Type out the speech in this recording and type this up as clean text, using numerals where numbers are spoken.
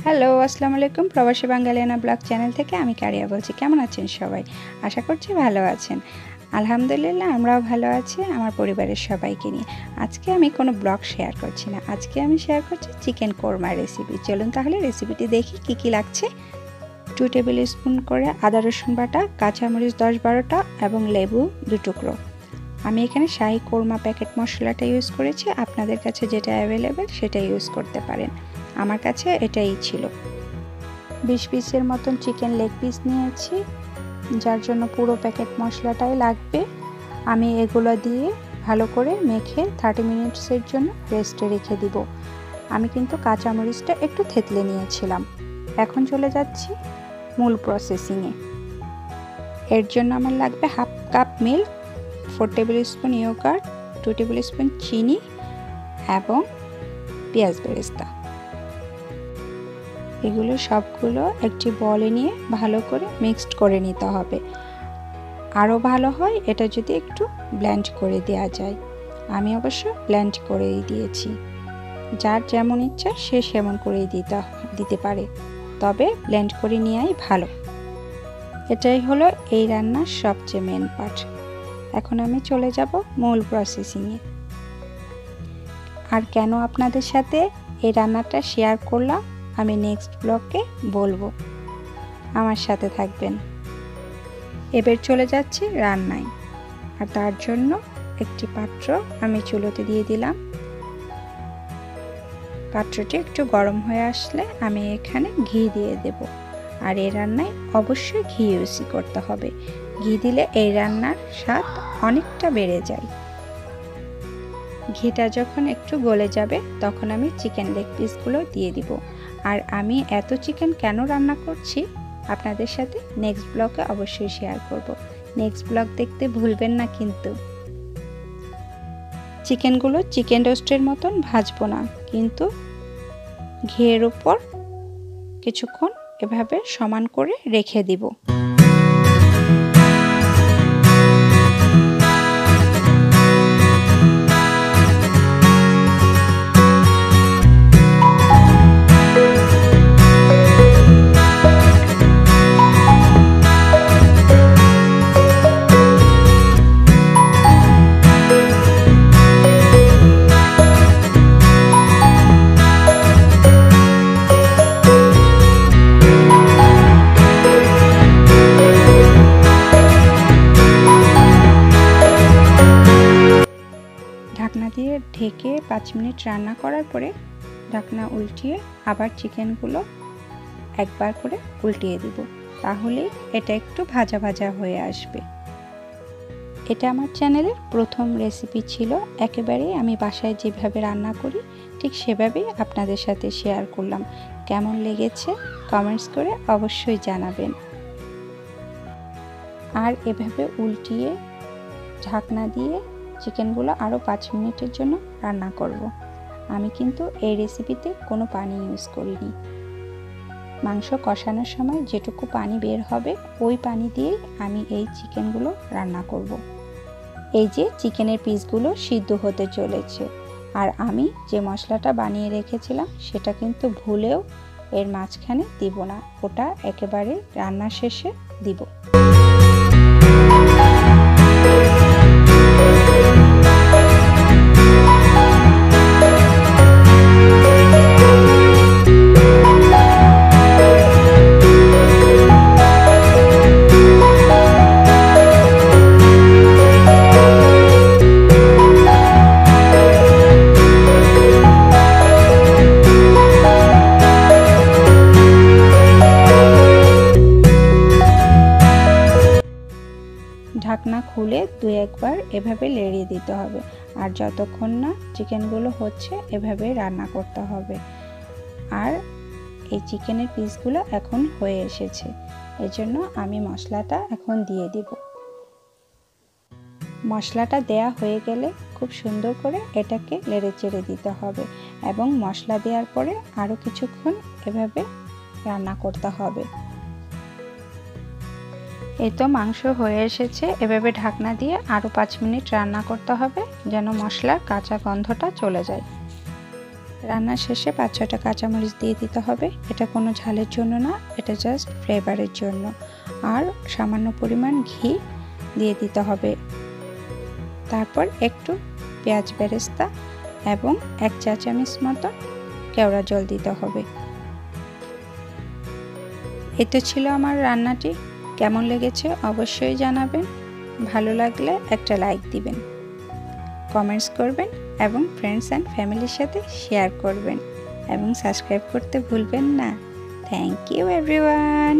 Hello, আসসালামু আলাইকুম। প্রবাসী বাঙালিয়ানা ব্লগ চ্যানেল থেকে আমি কারিয়া বলছি। কেমন আছেন সবাই? আশা করছি ভালো আছেন। আলহামদুলিল্লাহ আমরাও ভালো আছি আমার পরিবারের সবাইকে নিয়ে। আজকে আমি কোনো ব্লগ শেয়ার করছি না। আজকে আমি শেয়ার করছি চিকেন কোরমা রেসিপি। চলুন তাহলে রেসিপিটি দেখি কি লাগছে। 2 টেবিল স্পুন করে আদা রসুন বাটা, কাঁচামরিচ 10-12টা এবং লেবু 2 টুকরো। আমি এখানে শাহি কোরমা প্যাকেট মশলাটা ইউজ করেছি। আপনাদের কাছে যেটা অ্যাভেলেবেল সেটা ইউজ করতে পারেন। আমার কাছে এটাই ছিল। 20 পিসের মতন চিকেন লেগ পিস নিয়েছি, যার জন্য পুরো প্যাকেট মশলাটাই লাগবে। আমি এগুলো দিয়ে ভালো করে মেখে 30 মিনিটসের জন্য রেস্টে রেখে দিব। আমি কিন্তু কাঁচামরিচটা একটু থেতলে নিয়েছিলাম। এখন চলে যাচ্ছি মূল প্রসেসিংয়ে। এর জন্য আমার লাগবে half cup milk, 4 table spoon yogurt, 2 table spoon চিনি এবং পেঁয়াজ বেরেস্তা। এগুলো সবগুলো একটি বলে নিয়ে ভালো করে মিক্সড করে নিতে হবে। আরও ভালো হয় এটা যদি একটু ব্লেন্ড করে দেওয়া যায়। আমি অবশ্য ব্লেন্ড করেই দিয়েছি। যার যেমন ইচ্ছা সে সেমন করেই দিতে পারে, তবে ব্লেন্ড করে নেওয়াই ভালো। এটাই হলো এই রান্নার সবচেয়ে মেন পার্ট। এখন আমি চলে যাব মূল প্রসেসিংয়ে। আর কেন আপনাদের সাথে এই রান্নাটা শেয়ার করলাম আমি নেক্সট ব্লগে বলবো। আমার সাথে থাকবেন। এবার চলে যাচ্ছি রান্নায়। আর তার জন্য একটি পাত্র আমি চুলোতে দিয়ে দিলাম। পাত্রটি একটু গরম হয়ে আসলে আমি এখানে ঘি দিয়ে দেব। আর এই রান্নায় অবশ্যই ঘি ইউজ করতে হবে। ঘি দিলে এই রান্নার স্বাদ অনেকটা বেড়ে যায়। ঘিটা যখন একটু গলে যাবে তখন আমি চিকেন লেগ পিসগুলো দিয়ে দিব। আর আমি এত চিকেন কেন রান্না করছি আপনাদের সাথে নেক্সট ব্লগে অবশ্যই শেয়ার করব। নেক্সট ব্লগ দেখতে ভুলবেন না কিন্তু। চিকেনগুলো চিকেন রোস্টের মতন ভাজবো না, কিন্তু ঘিয়ের উপর কিছুক্ষণ এভাবে সমান করে রেখে দিব। ঢাকনা দিয়ে ঢেকে 5 মিনিট রান্না করার পরে ঢাকনা উল্টিয়ে আবার চিকেনগুলো একবার করে উল্টিয়ে দিব। তাহলেই এটা একটু ভাজা ভাজা হয়ে আসবে। এটা আমার চ্যানেলের প্রথম রেসিপি ছিল। একেবারেই আমি বাসায় যেভাবে রান্না করি ঠিক সেভাবেই আপনাদের সাথে শেয়ার করলাম। কেমন লেগেছে কমেন্টস করে অবশ্যই জানাবেন। আর এভাবে উল্টিয়ে ঢাকনা দিয়ে চিকেনগুলো আরও 5 মিনিটের জন্য রান্না করব। আমি কিন্তু এই রেসিপিতে কোনো পানি ইউজ করিনি। মাংস কষানোর সময় যেটুকু পানি বের হবে ওই পানি দিয়েই আমি এই চিকেনগুলো রান্না করব। এই যে চিকেনের পিসগুলো সিদ্ধ হতে চলেছে। আর আমি যে মশলাটা বানিয়ে রেখেছিলাম সেটা কিন্তু ভুলেও এর মাঝখানে দিব না, ওটা একেবারে রান্না শেষে দিব। ঢাকনা খুলে 2-1 বার এভাবে লেড়িয়ে দিতে হবে। আর যতক্ষণ না চিকেনগুলো হচ্ছে এভাবে রান্না করতে হবে। আর এই চিকেনের পিসগুলো এখন হয়ে এসেছে, এজন্য আমি মশলাটা এখন দিয়ে দিব। মশলাটা দেয়া হয়ে গেলে খুব সুন্দর করে এটাকে নেড়ে চেড়ে দিতে হবে এবং মশলা দেওয়ার পরে আরও কিছুক্ষণ এভাবে রান্না করতে হবে। এই তো মাংস হয়ে এসেছে। এভাবে ঢাকনা দিয়ে আরও 5 মিনিট রান্না করতে হবে যেন মশলার কাঁচা গন্ধটা চলে যায়। রান্নার শেষে 5-6টা কাঁচামরিচ দিয়ে দিতে হবে। এটা কোনো ঝালের জন্য না, এটা জাস্ট ফ্লেভারের জন্য। আর সামান্য পরিমাণ ঘি দিয়ে দিতে হবে। তারপর একটু পেঁয়াজ বেরেস্তা এবং 1 চা চামচ মতো কেওড়া জল দিতে হবে। এটা ছিল আমার রান্নাটি। কেমন লেগেছে অবশ্যই জানাবেন। ভালো লাগলে একটা লাইক দিবেন, কমেন্টস করবেন এবং ফ্রেন্ডস অ্যান্ড ফ্যামিলির সাথে শেয়ার করবেন এবং সাবস্ক্রাইব করতে ভুলবেন না। Thank you everyone.